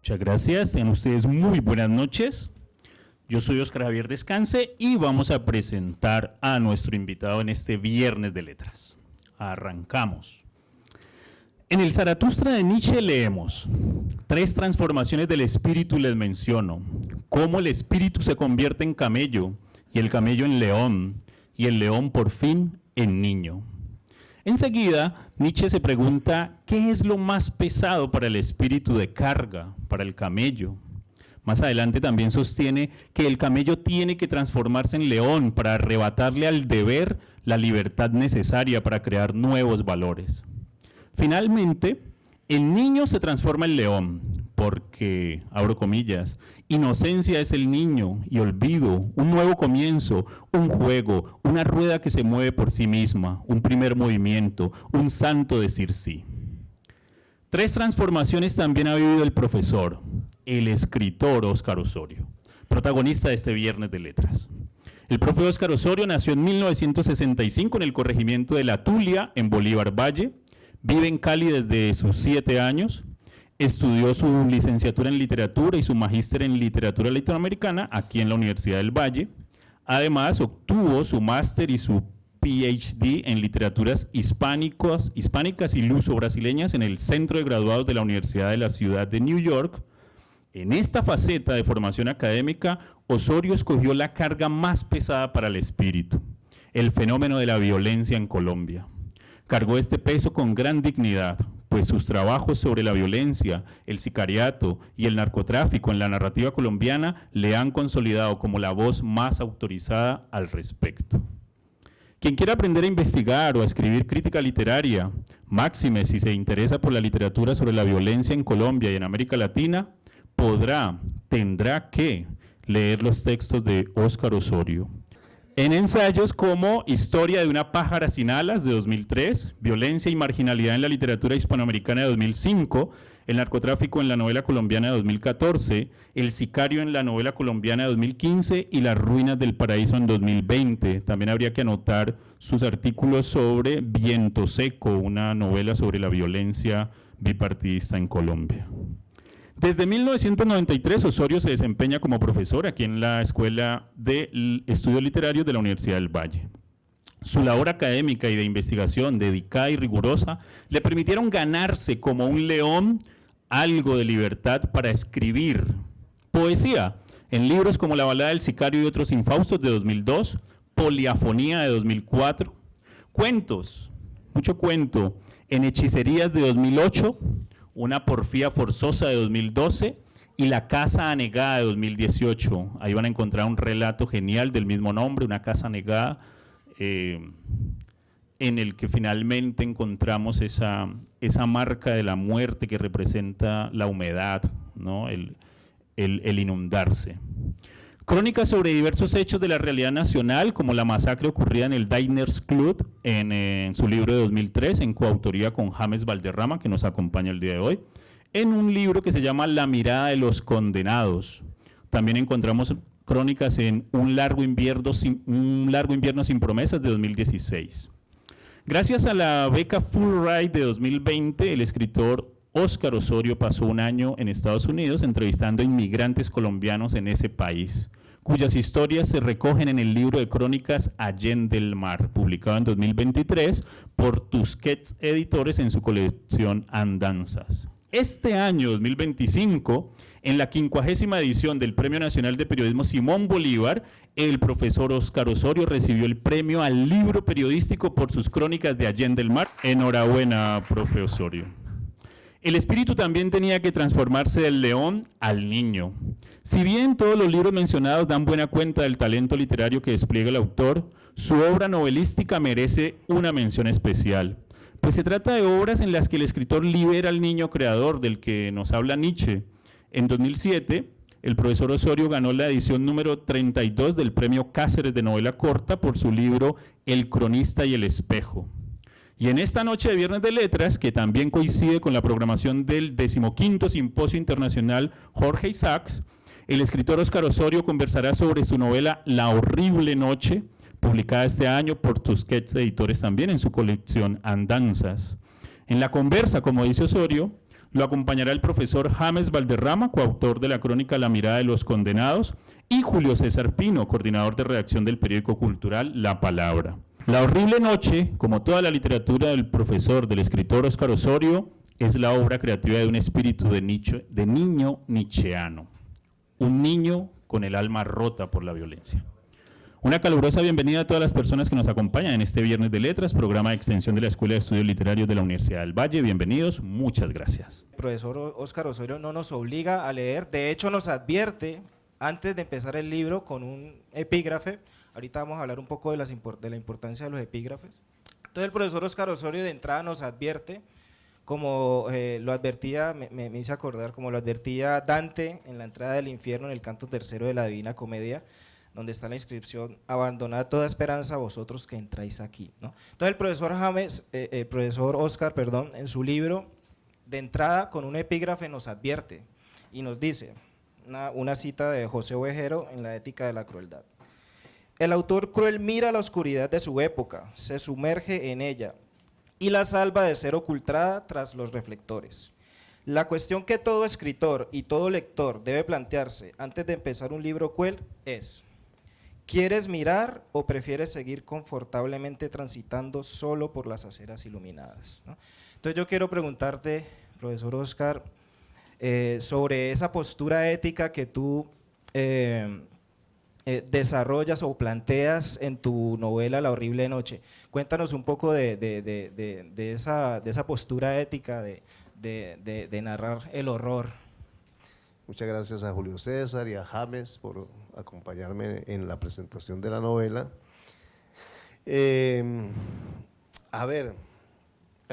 Muchas gracias, tengan ustedes muy buenas noches. Yo soy Óscar Javier Descanse y vamos a presentar a nuestro invitado en este Viernes de Letras. Arrancamos. En el Zaratustra de Nietzsche leemos: 3 transformaciones del espíritu les menciono, cómo el espíritu se convierte en camello, y el camello en león, y el león por fin en niño. Enseguida, Nietzsche se pregunta qué es lo más pesado para el espíritu de carga, para el camello. Más adelante también sostiene que el camello tiene que transformarse en león para arrebatarle al deber la libertad necesaria para crear nuevos valores. Finalmente, el niño se transforma en león porque, abro comillas, inocencia es el niño y olvido, un nuevo comienzo, un juego, una rueda que se mueve por sí misma, un primer movimiento, un santo decir sí. 3 transformaciones también ha vivido el profesor, el escritor Óscar Osorio, protagonista de este Viernes de Letras. El profe Óscar Osorio nació en 1965 en el corregimiento de La Tulia, en Bolívar Valle. Vive en Cali desde sus 7 años. Estudió su licenciatura en literatura y su magíster en literatura latinoamericana aquí en la Universidad del Valle. Además, obtuvo su máster y su PhD en literaturas hispánicas y luso-brasileñas en el Centro de Graduados de la Universidad de la Ciudad de New York. En esta faceta de formación académica, Osorio escogió la carga más pesada para el espíritu, el fenómeno de la violencia en Colombia. Cargó este peso con gran dignidad, pues sus trabajos sobre la violencia, el sicariato y el narcotráfico en la narrativa colombiana le han consolidado como la voz más autorizada al respecto. Quien quiera aprender a investigar o a escribir crítica literaria, máxime si se interesa por la literatura sobre la violencia en Colombia y en América Latina, tendrá que leer los textos de Óscar Osorio. En ensayos como Historia de una pájara sin alas, de 2003, Violencia y marginalidad en la literatura hispanoamericana, de 2005, El narcotráfico en la novela colombiana, de 2014, El sicario en la novela colombiana, de 2015 y Las ruinas del paraíso, en 2020. También habría que anotar sus artículos sobre Viento seco, una novela sobre la violencia bipartidista en Colombia. Desde 1993, Osorio se desempeña como profesor aquí en la Escuela de Estudios Literarios de la Universidad del Valle. Su labor académica y de investigación dedicada y rigurosa le permitieron ganarse como un león algo de libertad para escribir poesía en libros como La balada del sicario y otros infaustos, de 2002, Poliafonía, de 2004, cuentos, mucho cuento, en Hechicerías, de 2008, Una porfía forzosa, de 2012 y La casa anegada, de 2018. Ahí van a encontrar un relato genial del mismo nombre, Una casa anegada, en el que finalmente encontramos esa marca de la muerte que representa la humedad, ¿no? el inundarse. Crónicas sobre diversos hechos de la realidad nacional, como la masacre ocurrida en el Diners Club en su libro de 2003, en coautoría con James Valderrama, que nos acompaña el día de hoy, en un libro que se llama La mirada de los condenados. También encontramos crónicas en Un largo invierno sin promesas, de 2016. Gracias a la beca Fulbright de 2020, el escritor Óscar Osorio pasó un año en Estados Unidos entrevistando a inmigrantes colombianos en ese país, cuyas historias se recogen en el libro de crónicas Allende el Mar, publicado en 2023 por Tusquets Editores en su colección Andanzas. Este año 2025, en la 50ª edición del Premio Nacional de Periodismo Simón Bolívar, el profesor Óscar Osorio recibió el premio al libro periodístico por sus crónicas de Allende el Mar. Enhorabuena, profe Osorio. El espíritu también tenía que transformarse del león al niño. Si bien todos los libros mencionados dan buena cuenta del talento literario que despliega el autor, su obra novelística merece una mención especial, pues se trata de obras en las que el escritor libera al niño creador del que nos habla Nietzsche. En 2007, el profesor Osorio ganó la edición número 32 del Premio Cáceres de Novela Corta por su libro El cronista y el espejo. Y en esta noche de Viernes de Letras, que también coincide con la programación del 15º Simposio Internacional Jorge Isaacs, el escritor Óscar Osorio conversará sobre su novela La horrible noche, publicada este año por Tusquets Editores también en su colección Andanzas. En la conversa, como dice Osorio, Lo acompañará el profesor James Valderrama, coautor de la crónica La mirada de los condenados, y Julio César Pino, coordinador de redacción del periódico cultural La Palabra. La horrible noche, como toda la literatura del escritor Óscar Osorio, es la obra creativa de un espíritu de niño nietzscheano. Un niño con el alma rota por la violencia. Una calurosa bienvenida a todas las personas que nos acompañan en este Viernes de Letras, programa de extensión de la Escuela de Estudios Literarios de la Universidad del Valle. Bienvenidos, muchas gracias. El profesor Óscar Osorio no nos obliga a leer, de hecho nos advierte antes de empezar el libro con un epígrafe. Ahorita vamos a hablar un poco de la importancia de los epígrafes. Entonces el profesor Óscar Osorio de entrada nos advierte, como lo advertía, me hice acordar, como lo advertía Dante en la entrada del infierno en el canto tercero de la Divina Comedia, donde está la inscripción: abandonad toda esperanza vosotros que entráis aquí, ¿no? Entonces el profesor Óscar, en su libro, de entrada con un epígrafe nos advierte y nos dice, una cita de José Ovejero en la Ética de la Crueldad: el autor cruel mira la oscuridad de su época, se sumerge en ella y la salva de ser ocultada tras los reflectores. La cuestión que todo escritor y todo lector debe plantearse antes de empezar un libro cruel es: ¿quieres mirar o prefieres seguir confortablemente transitando solo por las aceras iluminadas? ¿No? Entonces yo quiero preguntarte, profesor Óscar, sobre esa postura ética que tú desarrollas o planteas en tu novela La horrible noche. Cuéntanos un poco de esa postura ética de narrar el horror. Muchas gracias a Julio César y a James por acompañarme en la presentación de la novela.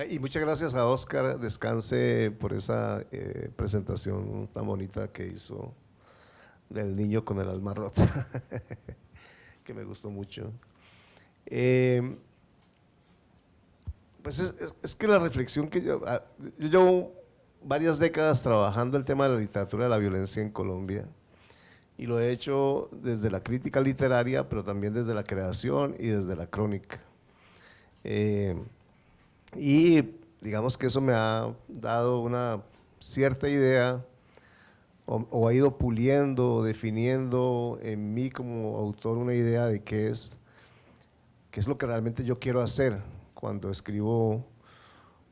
Y muchas gracias a Óscar Descanse por esa presentación tan bonita que hizo del niño con el alma rota, que me gustó mucho. Pues es que la reflexión que yo llevo varias décadas trabajando el tema de la literatura de la violencia en Colombia, y lo he hecho desde la crítica literaria, pero también desde la creación y desde la crónica. Y digamos que eso me ha dado una cierta idea, o ha ido puliendo, definiendo en mí como autor una idea de qué es lo que realmente yo quiero hacer cuando escribo,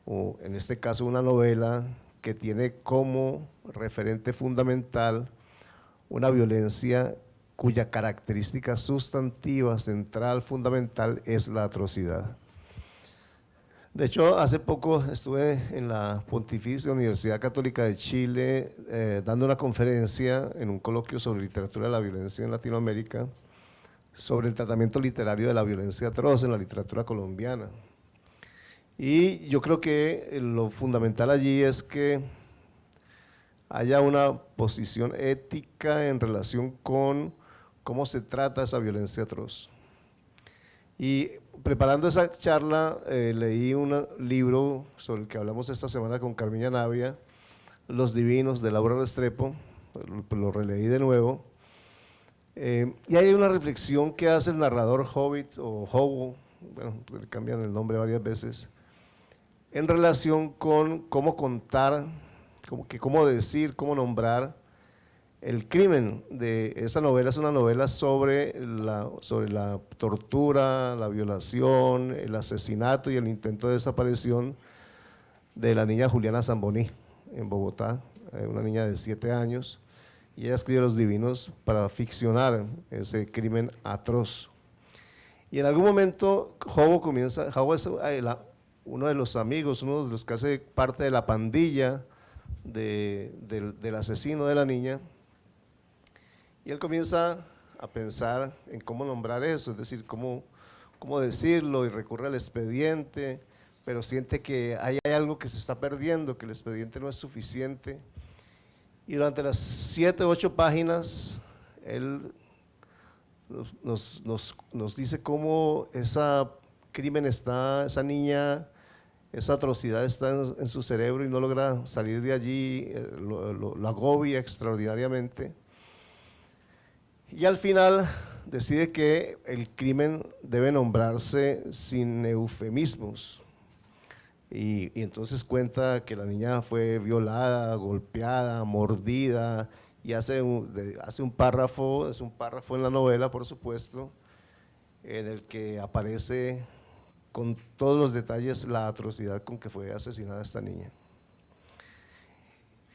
o en este caso una novela que tiene como referente fundamental una violencia cuya característica sustantiva, central, fundamental es la atrocidad. De hecho, hace poco estuve en la Pontificia Universidad Católica de Chile dando una conferencia en un coloquio sobre literatura de la violencia en Latinoamérica, sobre el tratamiento literario de la violencia atroz en la literatura colombiana. Y yo creo que lo fundamental allí es que haya una posición ética en relación con cómo se trata esa violencia atroz. Y preparando esa charla leí un libro sobre el que hablamos esta semana con Carmiña Navia, Los Divinos, de Laura Restrepo. Lo releí de nuevo. Y hay una reflexión que hace el narrador Hobbit o Hobo, bueno, le cambian el nombre varias veces, en relación con cómo contar, cómo decir, cómo nombrar el crimen de esta novela. Es una novela sobre la tortura, la violación, el asesinato y el intento de desaparición de la niña Juliana Zamboní en Bogotá, una niña de 7 años, y ella escribe Los Divinos para ficcionar ese crimen atroz. Y en algún momento Jobo es uno de los amigos, uno de los que hace parte de la pandilla del asesino de la niña, y él comienza a pensar en cómo nombrar eso, es decir, cómo decirlo, y recurre al expediente, pero siente que hay algo que se está perdiendo, que el expediente no es suficiente. Y durante las 7 u 8 páginas, él nos dice cómo ese crimen está, esa niña, esa atrocidad está en su cerebro y no logra salir de allí, lo agobia extraordinariamente. Y al final decide que el crimen debe nombrarse sin eufemismos. y entonces cuenta que la niña fue violada, golpeada, mordida, y hace un párrafo, es un párrafo en la novela, por supuesto, en el que aparece con todos los detalles la atrocidad con que fue asesinada esta niña.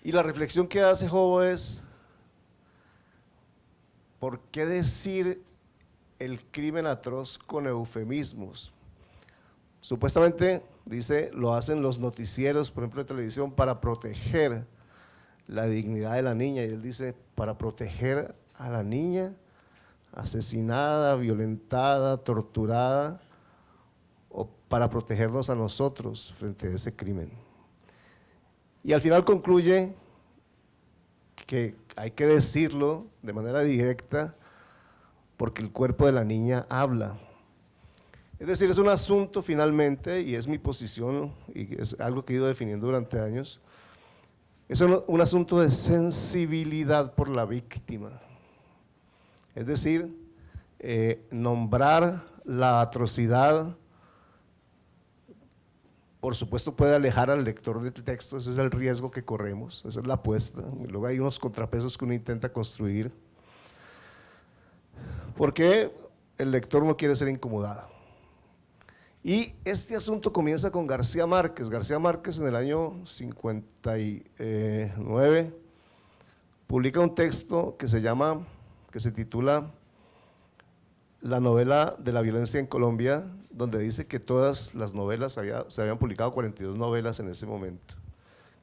Y la reflexión que hace Jobo es, ¿por qué decir el crimen atroz con eufemismos? Supuestamente, dice, lo hacen los noticieros, por ejemplo, de televisión, para proteger la dignidad de la niña. Y él dice, para proteger a la niña asesinada, violentada, torturada, o para protegernos a nosotros frente a ese crimen. Y al final concluye que hay que decirlo de manera directa porque el cuerpo de la niña habla. Es decir, es un asunto finalmente, y es mi posición, y es algo que he ido definiendo durante años, es un asunto de sensibilidad por la víctima. Es decir, nombrar la atrocidad, por supuesto puede alejar al lector del texto, ese es el riesgo que corremos, esa es la apuesta, y luego hay unos contrapesos que uno intenta construir, porque el lector no quiere ser incomodado. Y este asunto comienza con García Márquez. García Márquez en el año 59 publica un texto que se titula La novela de la violencia en Colombia, donde dice que todas las novelas, se habían publicado 42 novelas en ese momento,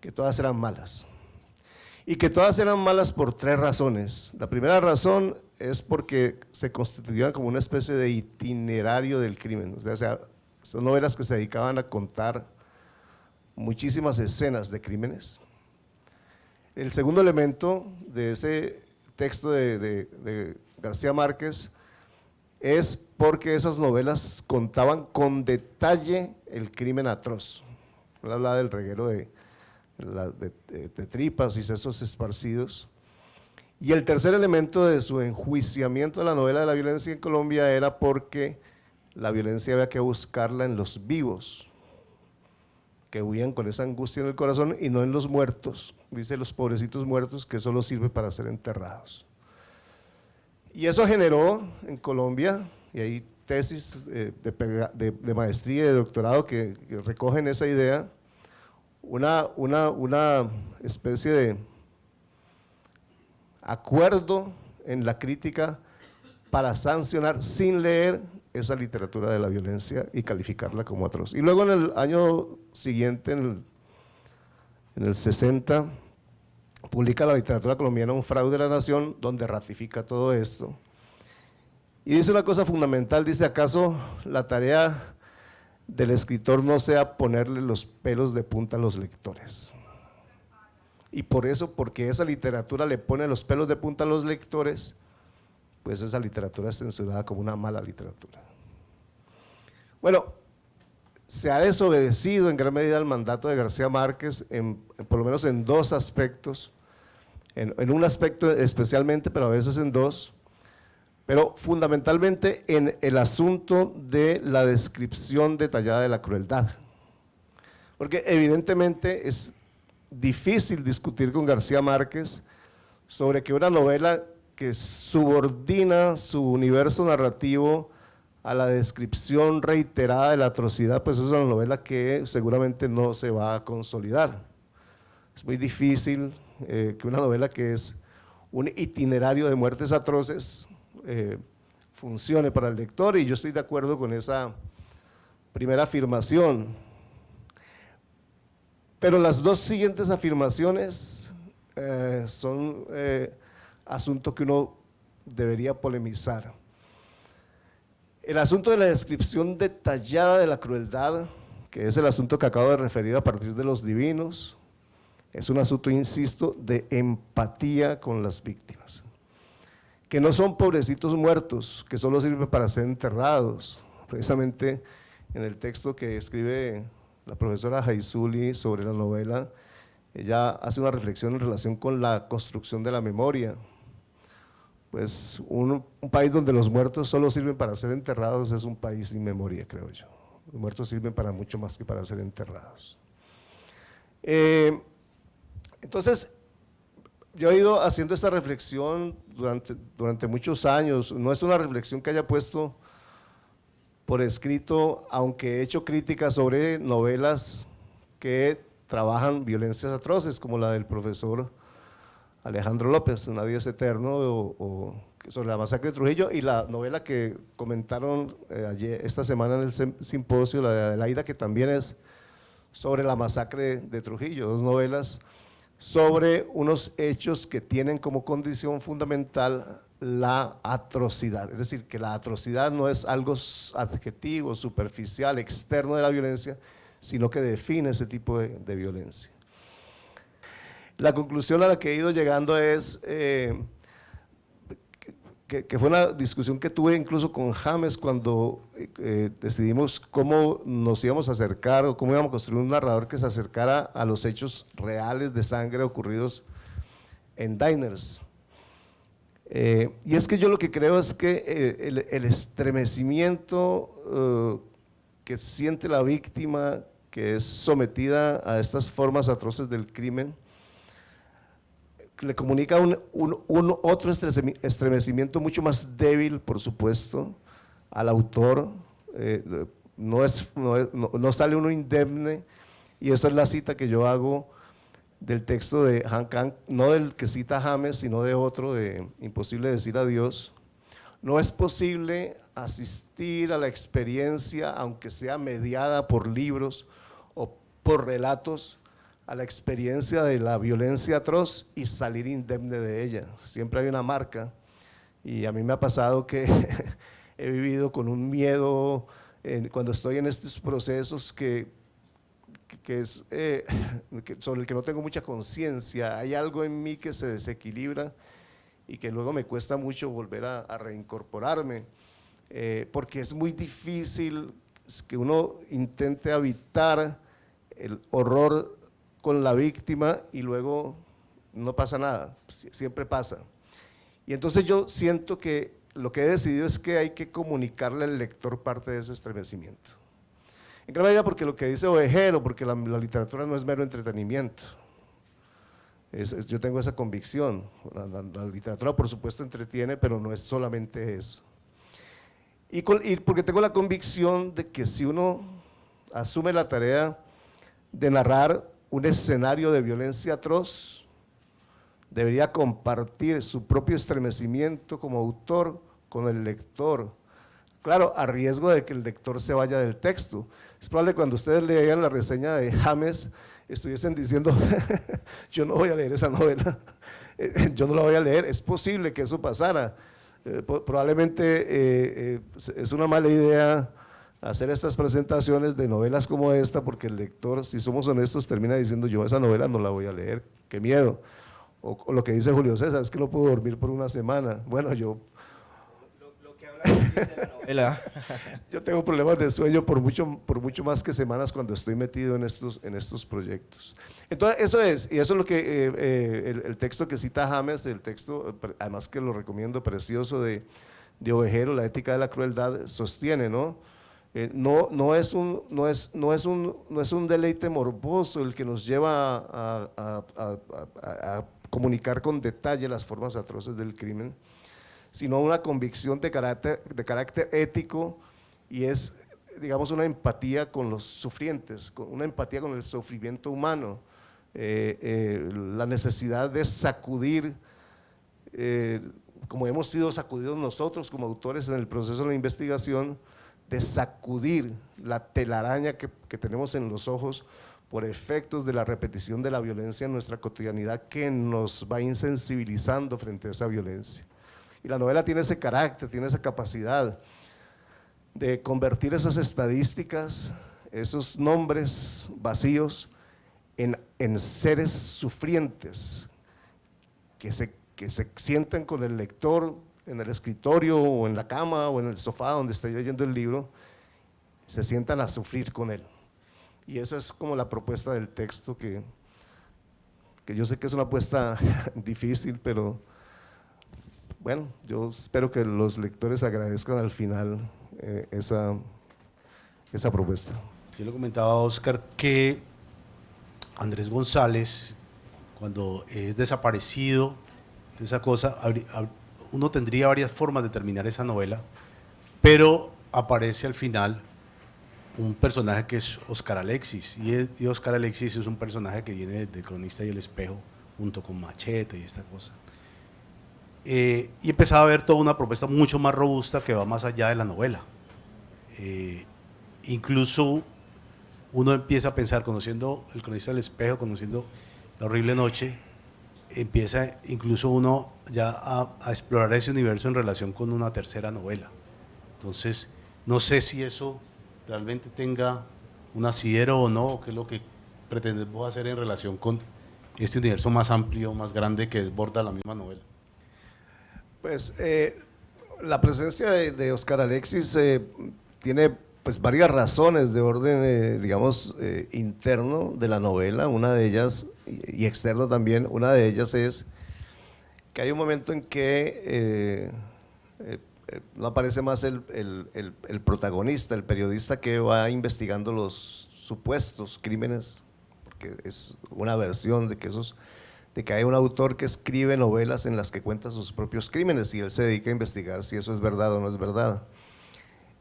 que todas eran malas. Y que todas eran malas por 3 razones. La primera razón es porque se constituían como una especie de itinerario del crimen, o sea, son novelas que se dedicaban a contar muchísimas escenas de crímenes. El segundo elemento de ese texto de García Márquez es porque esas novelas contaban con detalle el crimen atroz. Él hablaba del reguero de tripas y sesos esparcidos. Y el tercer elemento de su enjuiciamiento de la novela de la violencia en Colombia era porque la violencia había que buscarla en los vivos, que huían con esa angustia en el corazón, y no en los muertos, dice los pobrecitos muertos que solo sirve para ser enterrados. Y eso generó en Colombia, y hay tesis de maestría y de doctorado que recogen esa idea, una especie de acuerdo en la crítica para sancionar sin leer esa literatura de la violencia y calificarla como atroz. Y luego en el año siguiente, en el 60, publica la literatura colombiana Un fraude de la nación, donde ratifica todo esto. Y dice una cosa fundamental, dice, ¿acaso la tarea del escritor no sea ponerle los pelos de punta a los lectores? Y por eso, porque esa literatura le pone los pelos de punta a los lectores, pues esa literatura es censurada como una mala literatura. Bueno, se ha desobedecido en gran medida el mandato de García Márquez, por lo menos en 2 aspectos, en un aspecto especialmente, pero a veces en 2, pero fundamentalmente en el asunto de la descripción detallada de la crueldad. Porque evidentemente es difícil discutir con García Márquez sobre que una novela que subordina su universo narrativo a la descripción reiterada de la atrocidad, pues es una novela que seguramente no se va a consolidar. Es muy difícil que una novela que es un itinerario de muertes atroces funcione para el lector, y yo estoy de acuerdo con esa primera afirmación. Pero las 2 siguientes afirmaciones son asunto que uno debería polemizar. El asunto de la descripción detallada de la crueldad, que es el asunto que acabo de referir a partir de los divinos, es un asunto, insisto, de empatía con las víctimas, que no son pobrecitos muertos, que solo sirven para ser enterrados. Precisamente en el texto que escribe la profesora Jaizuli sobre la novela, ella hace una reflexión en relación con la construcción de la memoria. Pues un país donde los muertos solo sirven para ser enterrados es un país sin memoria, creo yo. Los muertos sirven para mucho más que para ser enterrados. Entonces, yo he ido haciendo esta reflexión durante muchos años. No es una reflexión que haya puesto por escrito, aunque he hecho críticas sobre novelas que trabajan violencias atroces, como la del profesor Alejandro López, Nadie es eterno, o sobre la masacre de Trujillo, y la novela que comentaron esta semana en el simposio, la de Adelaida, que también es sobre la masacre de Trujillo, dos novelas sobre unos hechos que tienen como condición fundamental la atrocidad, es decir, que la atrocidad no es algo adjetivo, superficial, externo de la violencia, sino que define ese tipo de violencia. La conclusión a la que he ido llegando es que fue una discusión que tuve incluso con James cuando decidimos cómo nos íbamos a acercar o cómo íbamos a construir un narrador que se acercara a los hechos reales de sangre ocurridos en diners. Y es que yo lo que creo es que el estremecimiento que siente la víctima que es sometida a estas formas atroces del crimen, le comunica otro estremecimiento mucho más débil, por supuesto, al autor. No sale uno indemne, y esa es la cita que yo hago del texto de Han Kang, no del que cita James, sino de otro, de Imposible decir adiós. No es posible asistir a la experiencia, aunque sea mediada por libros o por relatos, a la experiencia de la violencia atroz y salir indemne de ella. Siempre hay una marca, y a mí me ha pasado que he vivido con un miedo cuando estoy en estos procesos que sobre el que no tengo mucha conciencia. Hay algo en mí que se desequilibra y que luego me cuesta mucho volver a reincorporarme, porque es muy difícil que uno intente habitar el horror con la víctima y luego no pasa nada, siempre pasa. Y entonces yo siento que lo que he decidido es que hay que comunicarle al lector parte de ese estremecimiento. En gran medida porque lo que dice Ovejero, porque la literatura no es mero entretenimiento. Yo tengo esa convicción. La literatura, por supuesto, entretiene, pero no es solamente eso. Y porque tengo la convicción de que si uno asume la tarea de narrar un escenario de violencia atroz, debería compartir su propio estremecimiento como autor con el lector. Claro, a riesgo de que el lector se vaya del texto. Es probable que cuando ustedes lean la reseña de James estuviesen diciendo yo no voy a leer esa novela, yo no la voy a leer. Es posible que eso pasara. Probablemente es una mala idea hacer estas presentaciones de novelas como esta, porque el lector, si somos honestos, termina diciendo yo esa novela no la voy a leer, qué miedo. O lo que dice Julio César, es que no puedo dormir por una semana. Bueno, yo… Lo que habla de la novela. Yo tengo problemas de sueño por mucho más que semanas cuando estoy metido en estos proyectos. Entonces, eso es, y eso es lo que el texto que cita James, el texto, además que lo recomiendo, precioso, de Ovejero, La ética de la crueldad, sostiene, ¿no? No es un deleite morboso el que nos lleva a comunicar con detalle las formas atroces del crimen, sino una convicción de carácter ético, y es, digamos, una empatía con los sufrientes, una empatía con el sufrimiento humano, la necesidad de sacudir, como hemos sido sacudidos nosotros como autores en el proceso de la investigación, de sacudir la telaraña que tenemos en los ojos por efectos de la repetición de la violencia en nuestra cotidianidad, que nos va insensibilizando frente a esa violencia. Y la novela tiene ese carácter, tiene esa capacidad de convertir esas estadísticas, esos nombres vacíos, en seres sufrientes que se sientan con el lector en el escritorio o en la cama o en el sofá donde está leyendo el libro, se sientan a sufrir con él. Y esa es como la propuesta del texto, que yo sé que es una apuesta difícil, pero bueno, yo espero que los lectores agradezcan al final esa propuesta. Yo le comentaba a Oscar que Andrés González, cuando es desaparecido de esa cosa, uno tendría varias formas de terminar esa novela, pero aparece al final un personaje que es Oscar Alexis, y Oscar Alexis es un personaje que viene del Cronista y el Espejo, junto con Machete y esta cosa. Y empezaba a ver toda una propuesta mucho más robusta que va más allá de la novela. Incluso uno empieza a pensar, conociendo El Cronista del Espejo, conociendo La Horrible Noche, empieza incluso uno ya a explorar ese universo en relación con una tercera novela. Entonces, no sé si eso realmente tenga un asidero o no, o qué es lo que pretendemos hacer en relación con este universo más amplio, más grande que desborda la misma novela. Pues la presencia de Oscar Alexis tiene pues varias razones de orden, digamos, interno de la novela, una de ellas, y externo también. Una de ellas es que hay un momento en que no aparece más el protagonista, el periodista que va investigando los supuestos crímenes, porque es una versión de que hay un autor que escribe novelas en las que cuenta sus propios crímenes y él se dedica a investigar si eso es verdad o no es verdad.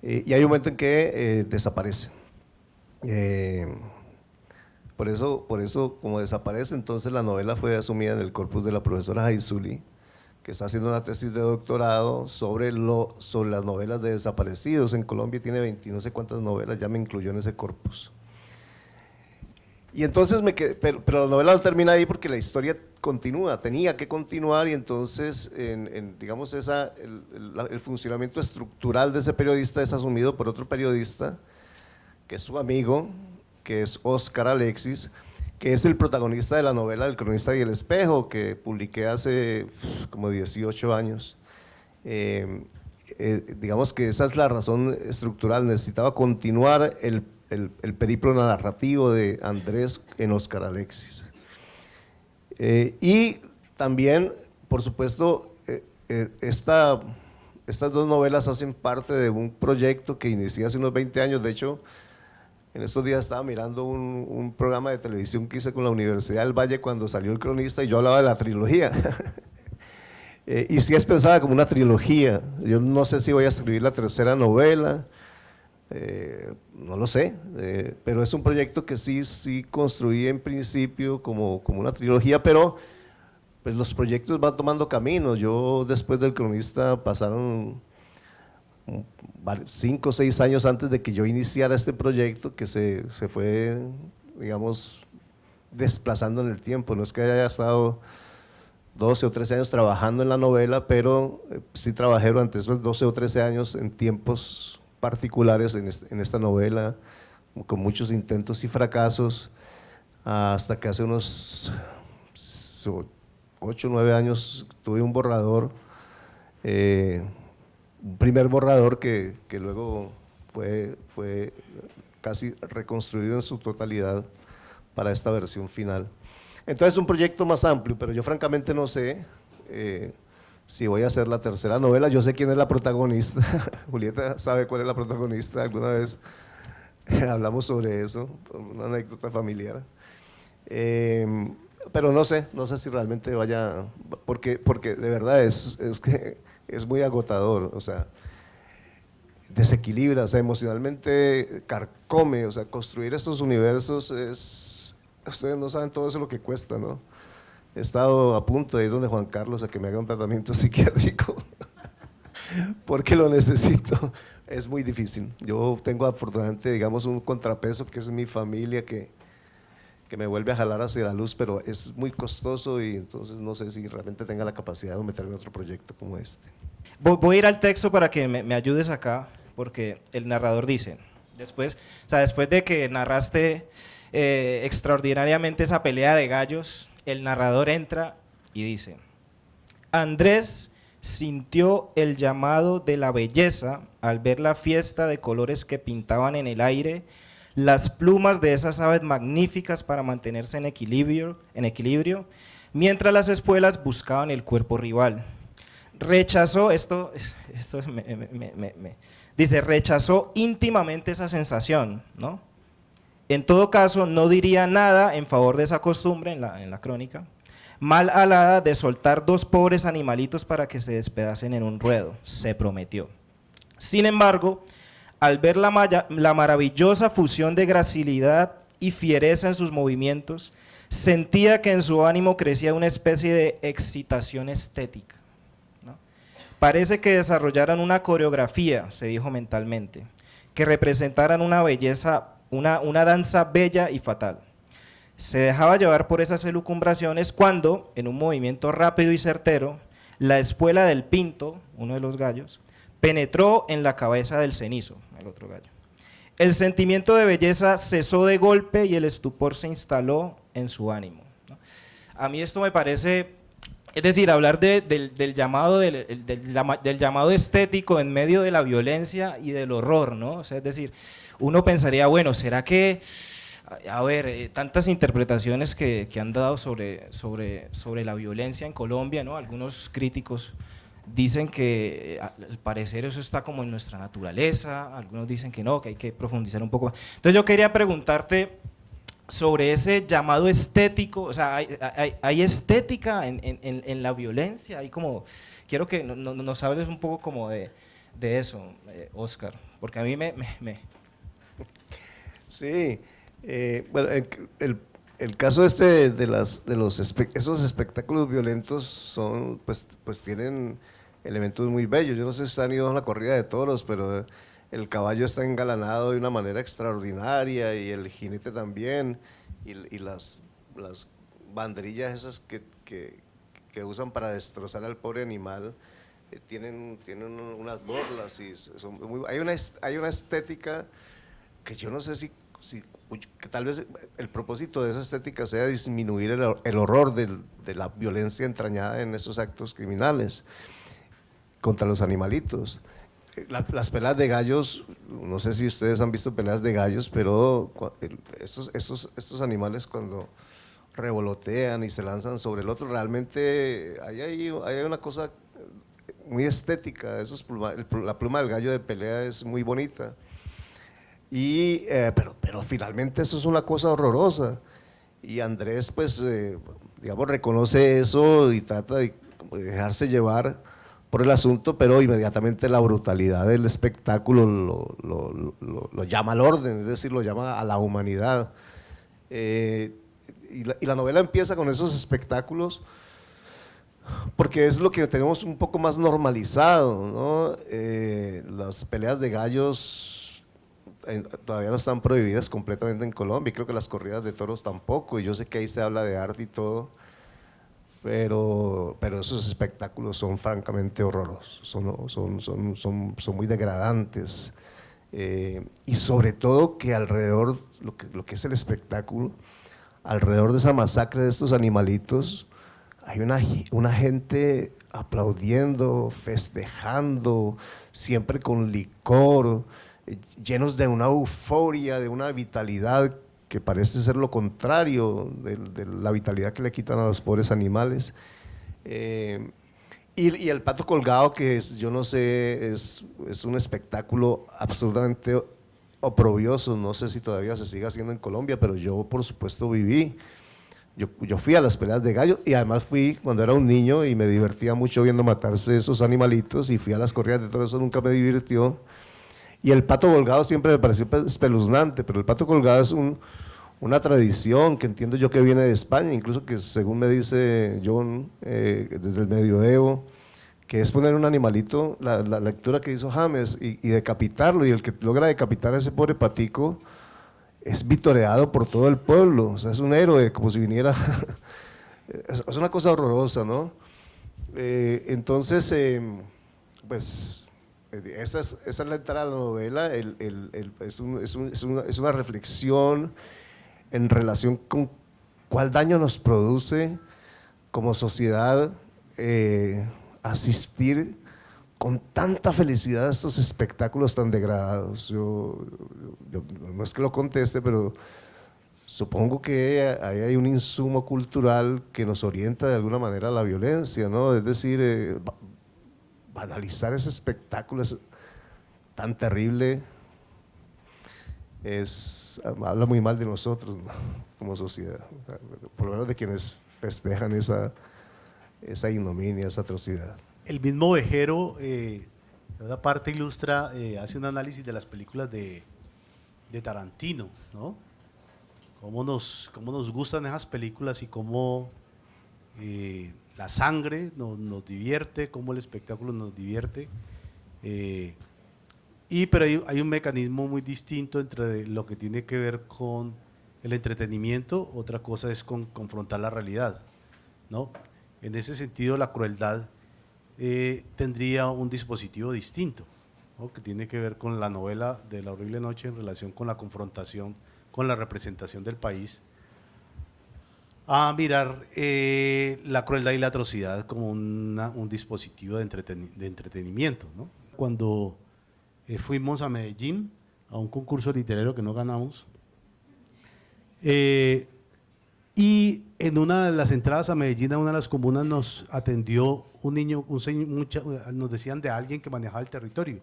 Y hay un momento en que desaparece. Por eso, como desaparece, entonces la novela fue asumida en el corpus de la profesora Jaizuli, que está haciendo una tesis de doctorado sobre las novelas de desaparecidos. En Colombia tiene 20 no sé cuántas novelas, ya me incluyó en ese corpus. Y entonces pero la novela no termina ahí porque la historia continúa, tenía que continuar, y entonces digamos el funcionamiento estructural de ese periodista es asumido por otro periodista que es su amigo, que es Oscar Alexis, que es el protagonista de la novela del Cronista y el Espejo, que publiqué hace como 18 años. Digamos que esa es la razón estructural, necesitaba continuar el periplo narrativo de Andrés en Oscar Alexis. Y también, por supuesto, estas dos novelas hacen parte de un proyecto que inicié hace unos 20 años. De hecho, en estos días estaba mirando un programa de televisión que hice con la Universidad del Valle cuando salió El Cronista, y yo hablaba de la trilogía. Y sí es pensada como una trilogía. Yo no sé si voy a escribir la tercera novela, no lo sé, pero es un proyecto que sí construí en principio como una trilogía, pero pues los proyectos van tomando caminos. Yo después del Cronista pasaron 5 o 6 años antes de que yo iniciara este proyecto, que se fue, digamos, desplazando en el tiempo. No es que haya estado 12 o 13 años trabajando en la novela, pero sí trabajé durante esos 12 o 13 años en tiempos particulares en esta novela, con muchos intentos y fracasos, hasta que hace unos 8 o 9 años tuve un borrador, un primer borrador que luego fue casi reconstruido en su totalidad para esta versión final. Entonces es un proyecto más amplio, pero yo francamente no sé si voy a hacer la tercera novela. Yo sé quién es la protagonista. Julieta sabe cuál es la protagonista. Alguna vez hablamos sobre eso, una anécdota familiar. Pero no sé si realmente vaya, porque de verdad es que es muy agotador, o sea, desequilibra, o sea, emocionalmente carcome, o sea, construir estos universos ustedes no saben todo eso lo que cuesta, ¿no? He estado a punto de ir donde Juan Carlos a que me haga un tratamiento psiquiátrico porque lo necesito. Es muy difícil. Yo tengo afortunadamente, digamos, un contrapeso que es mi familia que me vuelve a jalar hacia la luz, pero es muy costoso, y entonces no sé si realmente tenga la capacidad de meterme en otro proyecto como este. Voy a ir al texto para que me ayudes acá, porque el narrador dice, después de que narraste extraordinariamente esa pelea de gallos, el narrador entra y dice: Andrés sintió el llamado de la belleza al ver la fiesta de colores que pintaban en el aire las plumas de esas aves magníficas para mantenerse en equilibrio, mientras las espuelas buscaban el cuerpo rival. rechazó, dice, rechazó íntimamente esa sensación, ¿no? En todo caso, no diría nada en favor de esa costumbre en la crónica, mal alada de soltar 2 pobres animalitos para que se despedacen en un ruedo, se prometió. Sin embargo, al ver la maravillosa fusión de gracilidad y fiereza en sus movimientos, sentía que en su ánimo crecía una especie de excitación estética, ¿no? Parece que desarrollaran una coreografía, se dijo mentalmente, que representaran una belleza, una danza bella y fatal. Se dejaba llevar por esas elucumbraciones cuando, en un movimiento rápido y certero, la espuela del pinto, uno de los gallos, penetró en la cabeza del cenizo, el otro gallo. El sentimiento de belleza cesó de golpe y el estupor se instaló en su ánimo, ¿no? A mí esto me parece, es decir, hablar del llamado estético en medio de la violencia y del horror, ¿no? O sea, es decir, uno pensaría, bueno, ¿será que, a ver, tantas interpretaciones que han dado sobre la violencia en Colombia, ¿no? Algunos críticos dicen que al parecer eso está como en nuestra naturaleza, algunos dicen que no, que hay que profundizar un poco más. Entonces yo quería preguntarte sobre ese llamado estético, o sea, ¿hay estética en la violencia? Hay como, quiero que nos hables un poco como de eso, Óscar, porque a mí Sí, bueno, el caso de esos espectáculos violentos son, pues tienen elementos muy bellos. Yo no sé si ustedes han ido a una corrida de toros, pero el caballo está engalanado de una manera extraordinaria y el jinete también, y las banderillas esas que usan para destrozar al pobre animal, tienen unas borlas y hay una estética que yo no sé que tal vez el propósito de esa estética sea disminuir el horror de la violencia entrañada en esos actos criminales contra los animalitos. Las peleas de gallos, no sé si ustedes han visto peleas de gallos, pero estos animales cuando revolotean y se lanzan sobre el otro, realmente hay una cosa muy estética. La pluma del gallo de pelea es muy bonita. Pero finalmente eso es una cosa horrorosa, y Andrés pues digamos reconoce eso y trata de dejarse llevar por el asunto, pero inmediatamente la brutalidad del espectáculo lo llama al orden, es decir, lo llama a la humanidad. Y la novela empieza con esos espectáculos porque es lo que tenemos un poco más normalizado, ¿no? Las peleas de gallos todavía no están prohibidas completamente en Colombia, y creo que las corridas de toros tampoco, y yo sé que ahí se habla de arte y todo, pero esos espectáculos son francamente horrorosos, son muy degradantes, y sobre todo que alrededor, lo que es el espectáculo, alrededor de esa masacre de estos animalitos, hay una gente aplaudiendo, festejando, siempre con licor, llenos de una euforia, de una vitalidad que parece ser lo contrario de la vitalidad que le quitan a los pobres animales. Y el pato colgado, que yo no sé, es un espectáculo absolutamente oprobioso. No sé si todavía se sigue haciendo en Colombia, pero yo por supuesto viví. Yo fui a las peleas de gallos, y además fui cuando era un niño y me divertía mucho viendo matarse esos animalitos, y fui a las corridas de todo eso, nunca me divirtió. Y el pato colgado siempre me pareció espeluznante, pero el pato colgado es una tradición que entiendo yo que viene de España, incluso que según me dice John, desde el medioevo, que es poner un animalito, la lectura que hizo James, y decapitarlo, y el que logra decapitar a ese pobre patico es vitoreado por todo el pueblo, o sea, es un héroe, como si viniera, es una cosa horrorosa, ¿no? Entonces, pues, esa es la entrada a la novela, es una reflexión en relación con cuál daño nos produce como sociedad asistir con tanta felicidad a estos espectáculos tan degradados. Yo no es que lo conteste, pero supongo que ahí hay un insumo cultural que nos orienta de alguna manera a la violencia, ¿no? Es decir, banalizar ese espectáculo tan terrible habla muy mal de nosotros, ¿no? Como sociedad, por lo menos de quienes festejan esa ignominia, esa atrocidad. El mismo Vejero, de una parte ilustra, hace un análisis de las películas de Tarantino, ¿no? Cómo nos gustan esas películas y cómo la sangre nos divierte, cómo el espectáculo nos divierte. Pero hay un mecanismo muy distinto entre lo que tiene que ver con el entretenimiento, otra cosa es confrontar la realidad, ¿no? En ese sentido, la crueldad tendría un dispositivo distinto, ¿no? Que tiene que ver con la novela de La horrible noche en relación con la confrontación con la representación del país, a mirar la crueldad y la atrocidad como un dispositivo de entretenimiento, ¿no? Cuando fuimos a Medellín a un concurso literario que no ganamos, y en una de las entradas a Medellín, a una de las comunas, nos atendió un niño, nos decían de alguien que manejaba el territorio.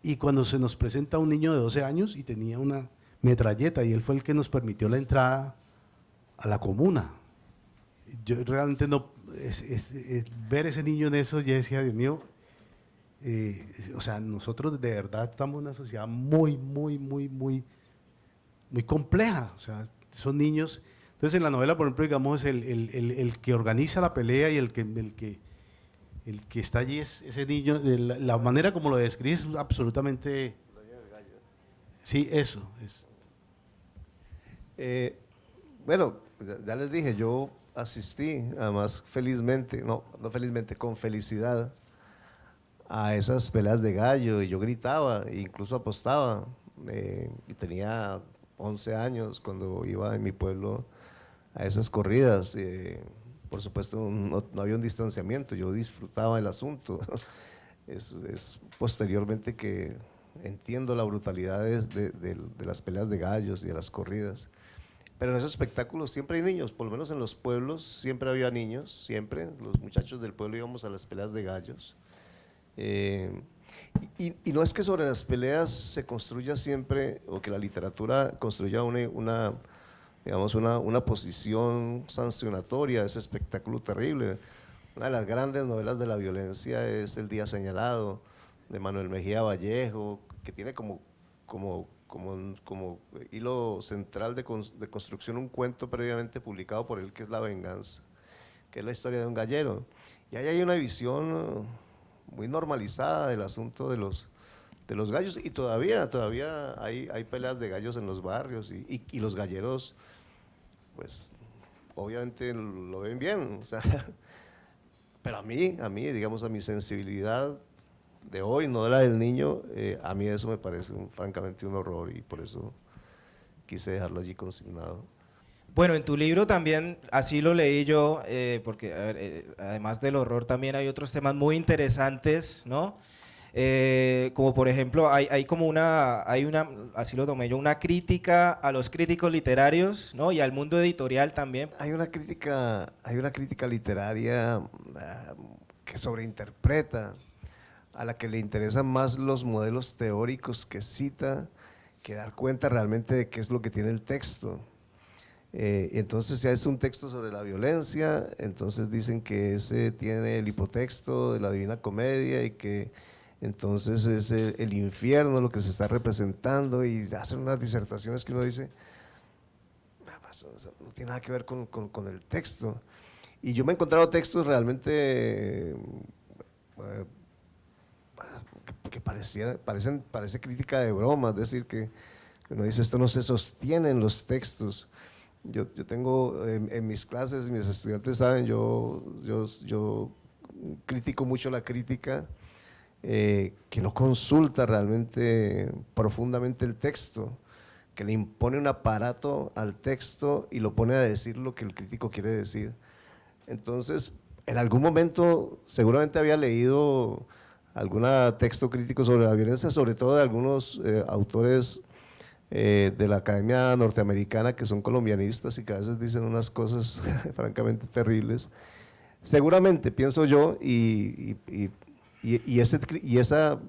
Y cuando se nos presenta un niño de 12 años y tenía una metralleta, y él fue el que nos permitió la entrada a la comuna. Yo realmente no, ver ese niño en eso, yo decía, Dios mío, o sea, nosotros de verdad estamos en una sociedad muy compleja, o sea, son niños. Entonces en la novela, por ejemplo, digamos, el que organiza la pelea y el que está allí es ese niño, la manera como lo describe es absolutamente… Sí, eso es. Bueno, ya les dije, yo asistí, además felizmente, no felizmente, con felicidad, a esas peleas de gallo, y yo gritaba, e incluso apostaba, y tenía 11 años cuando iba en mi pueblo a esas corridas. Por supuesto no había un distanciamiento, yo disfrutaba el asunto. Es posteriormente que entiendo la brutalidad de las peleas de gallos y de las corridas. Pero en esos espectáculos siempre hay niños, por lo menos en los pueblos siempre había niños, siempre, los muchachos del pueblo íbamos a las peleas de gallos. Y no es que sobre las peleas se construya siempre, o que la literatura construya una posición sancionatoria de ese espectáculo terrible. Una de las grandes novelas de la violencia es El día señalado, de Manuel Mejía Vallejo, que tiene como hilo central de construcción un cuento previamente publicado por él, que es La venganza, que es la historia de un gallero. Y ahí hay una visión muy normalizada del asunto de los gallos, y todavía hay peleas de gallos en los barrios, y los galleros, pues, obviamente lo ven bien, o sea, pero a mí, digamos, a mi sensibilidad de hoy, no de la del niño, a mí eso me parece francamente un horror, y por eso quise dejarlo allí consignado. Bueno, en tu libro también, así lo leí yo, porque a ver, además del horror también hay otros temas muy interesantes, ¿no? Como por ejemplo, hay una, así lo tomé yo, una crítica a los críticos literarios, ¿no? Y al mundo editorial también. Hay una crítica literaria que sobreinterpreta, a la que le interesan más los modelos teóricos que cita, que dar cuenta realmente de qué es lo que tiene el texto. Entonces, si es un texto sobre la violencia, entonces dicen que ese tiene el hipotexto de la Divina Comedia, y que entonces es el infierno lo que se está representando, y hacen unas disertaciones que uno dice, no tiene nada que ver con el texto. Y yo me he encontrado textos realmente que parece crítica de broma, es decir, que uno dice, esto no se sostiene en los textos. Yo tengo en mis clases, mis estudiantes saben, yo critico mucho la crítica que no consulta realmente profundamente el texto, que le impone un aparato al texto y lo pone a decir lo que el crítico quiere decir. Entonces, en algún momento seguramente había leído algún texto crítico sobre la violencia, sobre todo de algunos autores de la Academia Norteamericana, que son colombianistas y que a veces dicen unas cosas francamente terribles. Seguramente, pienso yo, y y esa,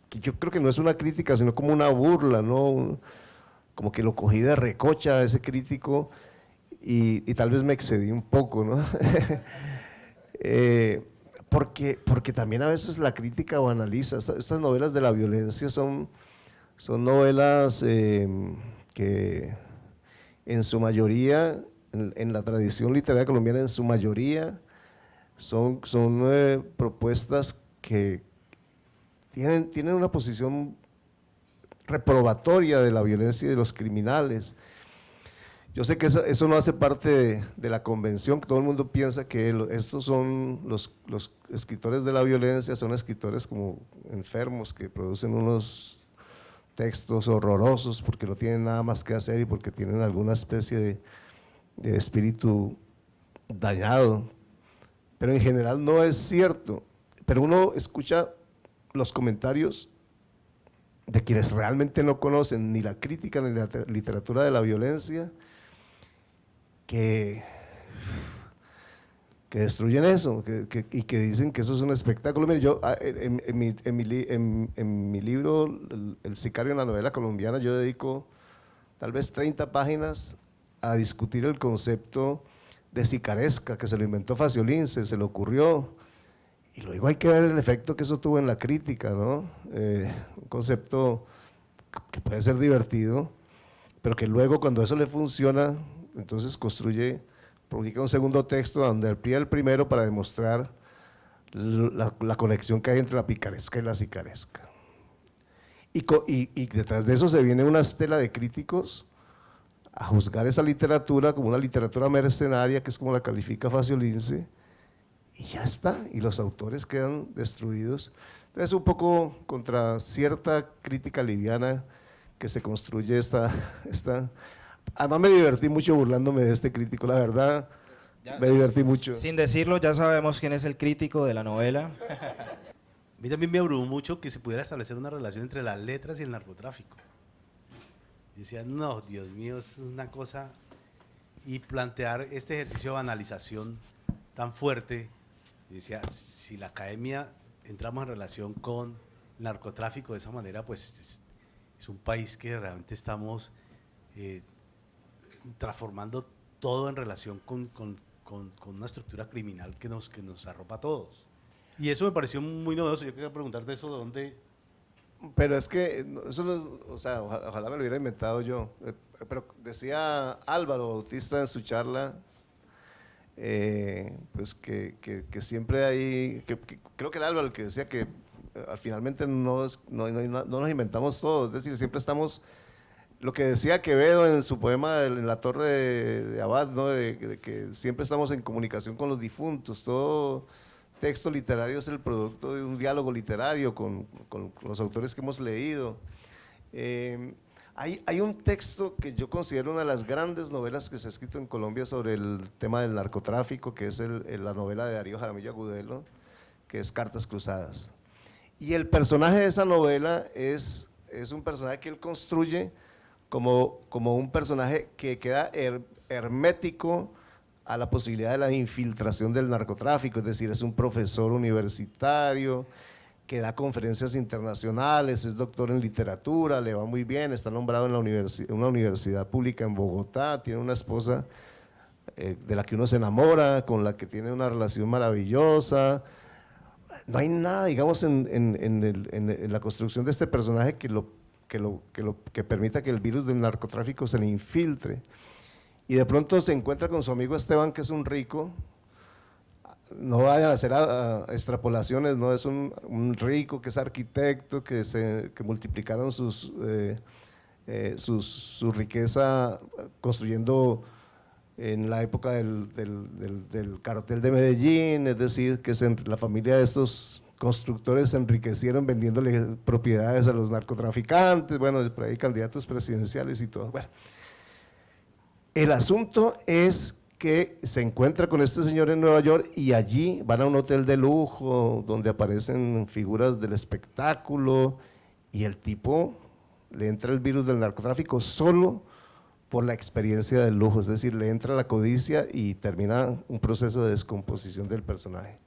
que yo creo que no es una crítica, sino como una burla, ¿no? Como que lo cogí de recocha a ese crítico y tal vez me excedí un poco, ¿no? Porque también a veces la crítica banaliza. Estas novelas de la violencia son novelas que en su mayoría, en la tradición literaria colombiana, en su mayoría, son propuestas que tienen una posición reprobatoria de la violencia y de los criminales. Yo sé que eso no hace parte de la convención, que todo el mundo piensa que estos son los escritores de la violencia, son escritores como enfermos que producen unos textos horrorosos porque no tienen nada más que hacer y porque tienen alguna especie de espíritu dañado. Pero en general no es cierto. Pero uno escucha los comentarios de quienes realmente no conocen ni la crítica ni la literatura de la violencia, que destruyen eso, y que dicen que eso es un espectáculo. Mire, yo en mi libro, El sicario en la novela colombiana, yo dedico tal vez 30 páginas a discutir el concepto de sicaresca, que se lo inventó Faciolince, se le ocurrió, y luego hay que ver el efecto que eso tuvo en la crítica, ¿no? Un concepto que puede ser divertido, pero que luego cuando eso le funciona, entonces publica un segundo texto donde amplía el primero para demostrar la conexión que hay entre la picaresca y la sicaresca. Y detrás de eso se viene una estela de críticos a juzgar esa literatura como una literatura mercenaria, que es como la califica Faciolince, y ya está, y los autores quedan destruidos. Entonces, un poco contra cierta crítica liviana que se construye esta. Además me divertí mucho burlándome de este crítico, la verdad, me divertí mucho. Sin decirlo, ya sabemos quién es el crítico de la novela. A mí también me abrumó mucho que se pudiera establecer una relación entre las letras y el narcotráfico. Yo decía, no, Dios mío, eso es una cosa, y plantear este ejercicio de banalización tan fuerte. Yo decía, si la academia entramos en relación con el narcotráfico de esa manera, pues es un país que realmente estamos transformando todo en relación con una estructura criminal que nos arropa a todos. Y eso me pareció muy novedoso. Yo quería preguntarte eso, ¿de dónde? Pero es que, eso no es, o sea, ojalá me lo hubiera inventado yo, pero decía Álvaro Bautista en su charla, pues que siempre hay, creo que era Álvaro el que decía que finalmente no nos inventamos todo, es decir, siempre estamos, lo que decía Quevedo en su poema en la Torre de Abad, ¿no? de que siempre estamos en comunicación con los difuntos, todo texto literario es el producto de un diálogo literario con los autores que hemos leído. Hay un texto que yo considero una de las grandes novelas que se ha escrito en Colombia sobre el tema del narcotráfico, que es la novela de Darío Jaramillo Agudelo, que es Cartas Cruzadas. Y el personaje de esa novela es un personaje que él construye como un personaje que queda hermético a la posibilidad de la infiltración del narcotráfico, es decir, es un profesor universitario que da conferencias internacionales, es doctor en literatura, le va muy bien, está nombrado en una universidad pública en Bogotá, tiene una esposa de la que uno se enamora, con la que tiene una relación maravillosa. No hay nada, digamos, en la construcción de este personaje que permita que el virus del narcotráfico se le infiltre. Y de pronto se encuentra con su amigo Esteban, que es un rico, no vayan a hacer extrapolaciones, no es un rico que es arquitecto, que multiplicaron su riqueza construyendo en la época del cartel de Medellín, es decir, que la familia de estos constructores se enriquecieron vendiéndole propiedades a los narcotraficantes, bueno, por ahí candidatos presidenciales y todo. Bueno, el asunto es que se encuentra con este señor en Nueva York y allí van a un hotel de lujo donde aparecen figuras del espectáculo y el tipo le entra el virus del narcotráfico solo por la experiencia del lujo, es decir, le entra la codicia y termina un proceso de descomposición del personaje.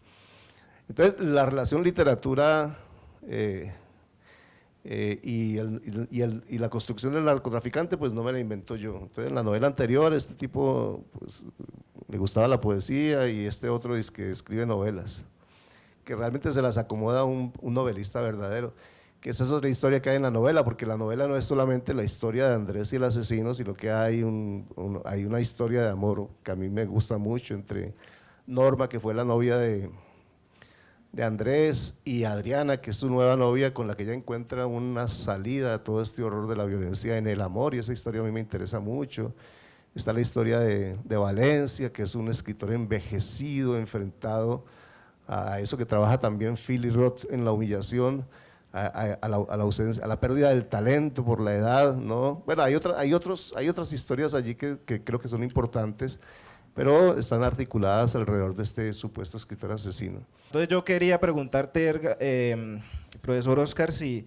Entonces, la relación literatura y la construcción del narcotraficante, pues no me la invento yo. Entonces, en la novela anterior, este tipo pues, le gustaba la poesía y este otro es que escribe novelas, que realmente se las acomoda un novelista verdadero. Que esa es otra historia que hay en la novela, porque la novela no es solamente la historia de Andrés y el asesino, sino que hay una historia de amor que a mí me gusta mucho entre Norma, que fue la novia de Andrés, y Adriana, que es su nueva novia, con la que ella encuentra una salida a todo este horror de la violencia en el amor, y esa historia a mí me interesa mucho. Está la historia de Valencia, que es un escritor envejecido, enfrentado a eso que trabaja también Philly Roth en la humillación, a la ausencia, a la pérdida del talento por la edad, ¿no? Bueno, hay otras historias allí que creo que son importantes, pero están articuladas alrededor de este supuesto escritor asesino. Entonces yo quería preguntarte, profesor Oscar, si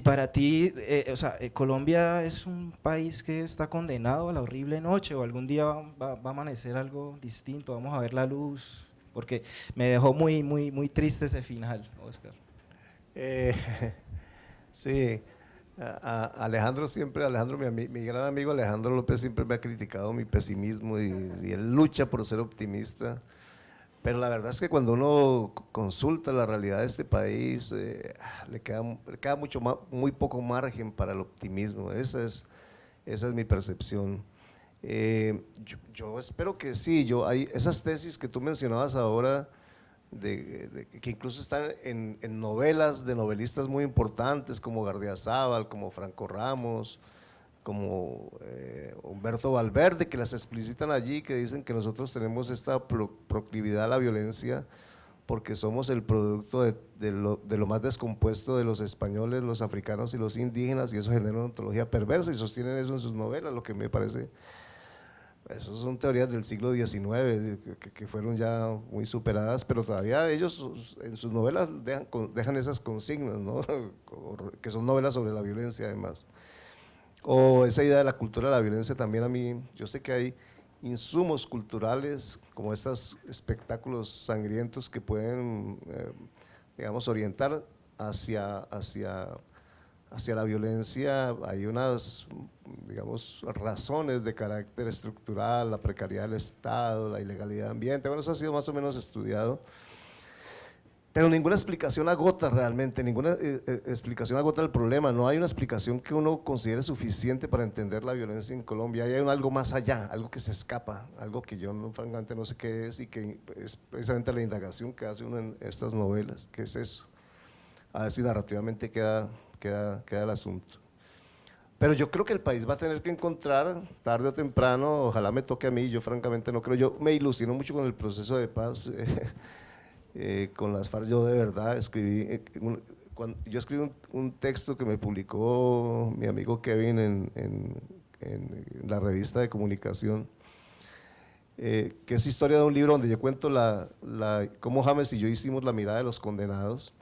para ti, Colombia es un país que está condenado a la horrible noche, o algún día va a amanecer algo distinto, vamos a ver la luz, porque me dejó muy triste ese final, Oscar. Sí, Alejandro, mi gran amigo Alejandro López siempre me ha criticado mi pesimismo y él lucha por ser optimista, pero la verdad es que cuando uno consulta la realidad de este país, le queda muy poco margen para el optimismo. Esa es mi percepción. Yo espero que sí, hay esas tesis que tú mencionabas ahora, que incluso están en novelas de novelistas muy importantes como Gardiazabal, como Franco Ramos, como Humberto Valverde, que las explicitan allí, que dicen que nosotros tenemos esta proclividad a la violencia porque somos el producto de lo más descompuesto de los españoles, los africanos y los indígenas, y eso genera una ontología perversa, y sostienen eso en sus novelas, lo que me parece… Esas son teorías del siglo XIX que fueron ya muy superadas, pero todavía ellos en sus novelas dejan esas consignas, ¿no? Que son novelas sobre la violencia además. O esa idea de la cultura de la violencia también a mí, yo sé que hay insumos culturales como estos espectáculos sangrientos que pueden, digamos, orientar hacia la violencia. Hay unas, digamos, razones de carácter estructural, la precariedad del Estado, la ilegalidad ambiente, bueno, eso ha sido más o menos estudiado, pero ninguna explicación agota realmente, ninguna explicación agota el problema, no hay una explicación que uno considere suficiente para entender la violencia en Colombia, hay algo más allá, algo que se escapa, algo que yo francamente no sé qué es, y que es precisamente la indagación que hace uno en estas novelas, ¿qué es eso? A ver si narrativamente queda el asunto. Pero yo creo que el país va a tener que encontrar, tarde o temprano, ojalá me toque a mí, yo francamente no creo, yo me ilusiono mucho con el proceso de paz, con las FARC, yo de verdad escribí, yo escribí un texto que me publicó mi amigo Kevin en la revista de comunicación, que es historia de un libro donde yo cuento cómo James y yo hicimos la mirada de los condenados,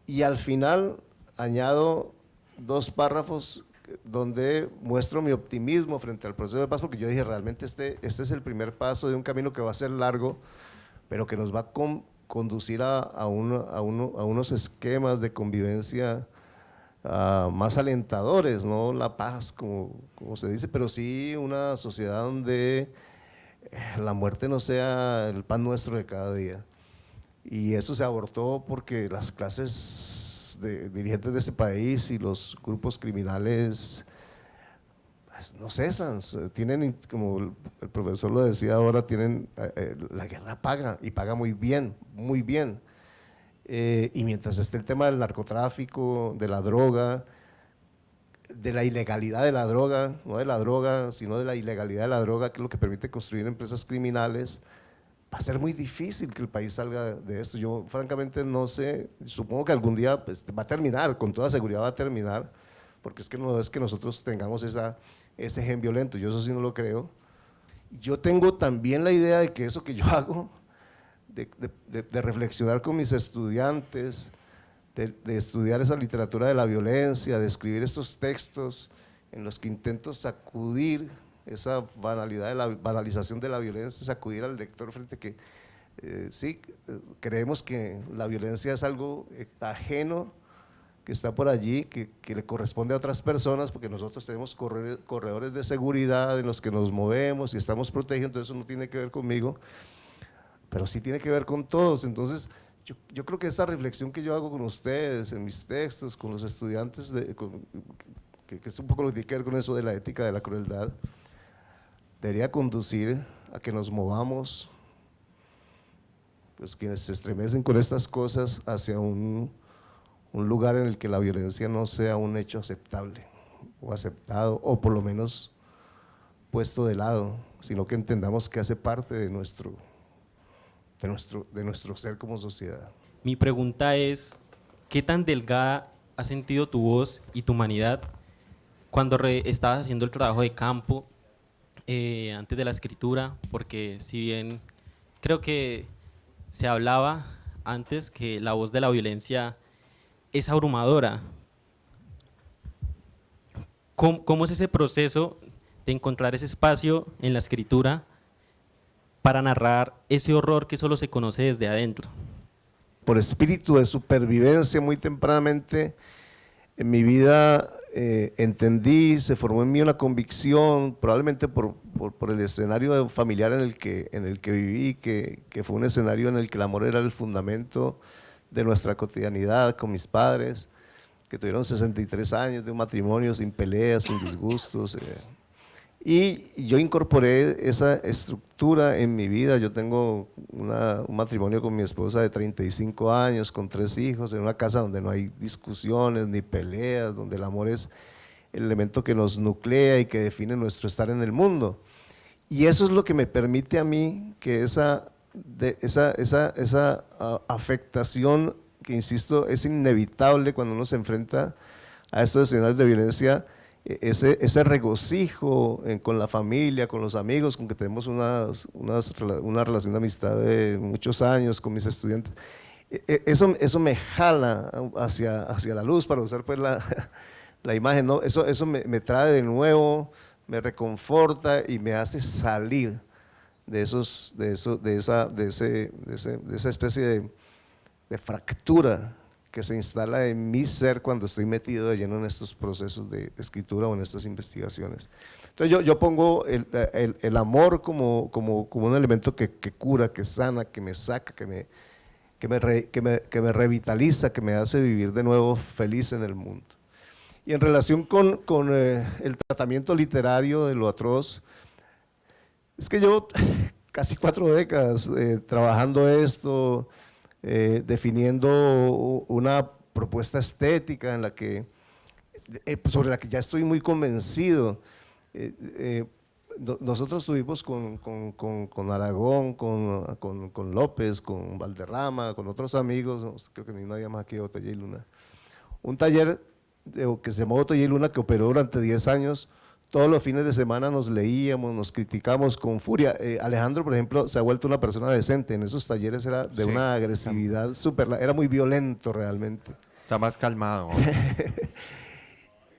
y al final añado 2 párrafos donde muestro mi optimismo frente al proceso de paz, porque yo dije realmente este es el primer paso de un camino que va a ser largo, pero que nos va a conducir a unos esquemas de convivencia más alentadores, no la paz como se dice, pero sí una sociedad donde la muerte no sea el pan nuestro de cada día. Y eso se abortó porque las clases dirigentes de este país y los grupos criminales pues, no cesan, tienen, como el profesor lo decía ahora, la guerra paga, y paga muy bien, muy bien. Y mientras esté el tema del narcotráfico, de la droga, de la ilegalidad de la droga, no de la droga, sino de la ilegalidad de la droga, que es lo que permite construir empresas criminales, va a ser muy difícil que el país salga de esto. Yo francamente no sé, supongo que algún día pues, va a terminar, con toda seguridad va a terminar, porque es que no es que nosotros tengamos ese gen violento, yo eso sí no lo creo. Yo tengo también la idea de que eso que yo hago, de reflexionar con mis estudiantes, de estudiar esa literatura de la violencia, de escribir estos textos en los que intento sacudir esa banalidad de la banalización de la violencia, sacudir al lector frente a que sí, creemos que la violencia es algo ajeno, que está por allí, que le corresponde a otras personas, porque nosotros tenemos corredores de seguridad en los que nos movemos y estamos protegidos, entonces eso no tiene que ver conmigo, pero sí tiene que ver con todos. Entonces, yo creo que esta reflexión que yo hago con ustedes, en mis textos, con los estudiantes, que es un poco lo que tiene que ver con eso de la ética de la crueldad, debería conducir a que nos movamos, pues quienes se estremecen con estas cosas, hacia un lugar en el que la violencia no sea un hecho aceptable o aceptado, o por lo menos puesto de lado, sino que entendamos que hace parte de nuestro ser como sociedad. Mi pregunta es, ¿qué tan delgada has sentido tu voz y tu humanidad cuando estabas haciendo el trabajo de campo antes de la escritura? Porque si bien creo que se hablaba antes que la voz de la violencia es abrumadora, ¿cómo es ese proceso de encontrar ese espacio en la escritura para narrar ese horror que solo se conoce desde adentro? Por espíritu de supervivencia, muy tempranamente en mi vida entendí, se formó en mí una convicción, probablemente por el escenario familiar en el que viví, que fue un escenario en el que el amor era el fundamento de nuestra cotidianidad con mis padres, que tuvieron 63 años de un matrimonio sin peleas, sin disgustos. Y yo incorporé esa estructura en mi vida. Yo tengo un matrimonio con mi esposa de 35 años, con 3 hijos, en una casa donde no hay discusiones ni peleas, donde el amor es el elemento que nos nuclea y que define nuestro estar en el mundo. Y eso es lo que me permite a mí que esa afectación, que insisto, es inevitable cuando uno se enfrenta a estos escenarios de violencia, ese regocijo con la familia, con los amigos, con que tenemos una relación de amistad de muchos años con mis estudiantes, eso me jala hacia la luz, para usar pues la imagen, ¿no? Eso me trae de nuevo, me reconforta y me hace salir de esa especie de fractura que se instala en mi ser cuando estoy metido de lleno en estos procesos de escritura o en estas investigaciones. Entonces yo pongo el amor como un elemento que cura, que sana, que me saca, que me revitaliza, que me hace vivir de nuevo feliz en el mundo. Y en relación con el tratamiento literario de lo atroz, es que llevo casi 4 décadas trabajando esto, definiendo una propuesta estética sobre la que ya estoy muy convencido. Nosotros tuvimos con Aragón, con López, con Valderrama, con otros amigos, creo que ni nadie más aquí de Botella y Luna, un taller que se llamó Botella y Luna, que operó durante 10 años. Todos los fines de semana nos leíamos, nos criticamos con furia. Alejandro, por ejemplo, se ha vuelto una persona decente. En esos talleres era de una agresividad súper, era muy violento realmente. Está más calmado.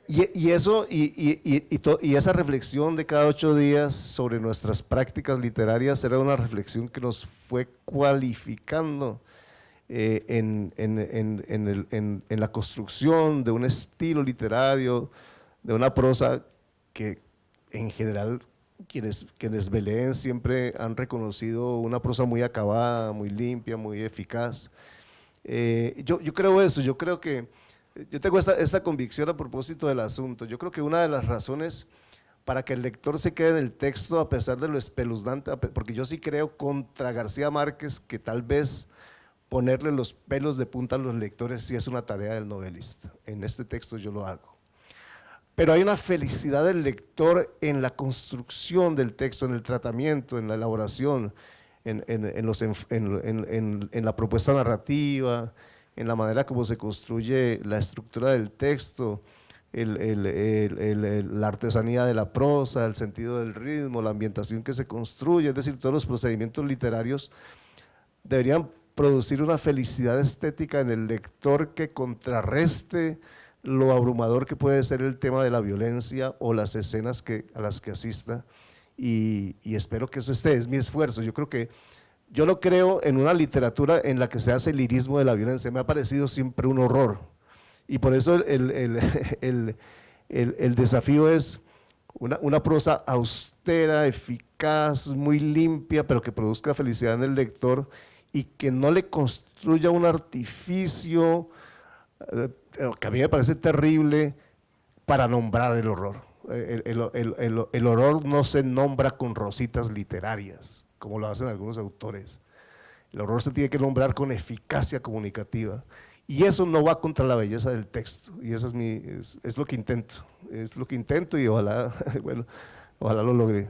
Y esa reflexión de cada 8 días sobre nuestras prácticas literarias era una reflexión que nos fue cualificando en la construcción de un estilo literario, de una prosa que en general quienes me leen siempre han reconocido una prosa muy acabada, muy limpia, muy eficaz. Yo creo eso, yo creo que yo tengo esta convicción a propósito del asunto. Yo creo que una de las razones para que el lector se quede en el texto a pesar de lo espeluznante, porque yo sí creo contra García Márquez que tal vez ponerle los pelos de punta a los lectores sí es una tarea del novelista. En este texto yo lo hago. Pero hay una felicidad del lector en la construcción del texto, en el tratamiento, en la elaboración, en la propuesta narrativa, en la manera como se construye la estructura del texto, la artesanía de la prosa, el sentido del ritmo, la ambientación que se construye, es decir, todos los procedimientos literarios deberían producir una felicidad estética en el lector que contrarreste lo abrumador que puede ser el tema de la violencia o las escenas a las que asista, y espero que eso esté, es mi esfuerzo. Yo no creo en una literatura en la que se hace el lirismo de la violencia, me ha parecido siempre un horror, y por eso el desafío es una prosa austera, eficaz, muy limpia, pero que produzca felicidad en el lector y que no le construya un artificio que a mí me parece terrible para nombrar el horror. El horror no se nombra con rositas literarias, como lo hacen algunos autores. El horror se tiene que nombrar con eficacia comunicativa. Y eso no va contra la belleza del texto, y eso es lo que intento, y ojalá, bueno, ojalá lo logre.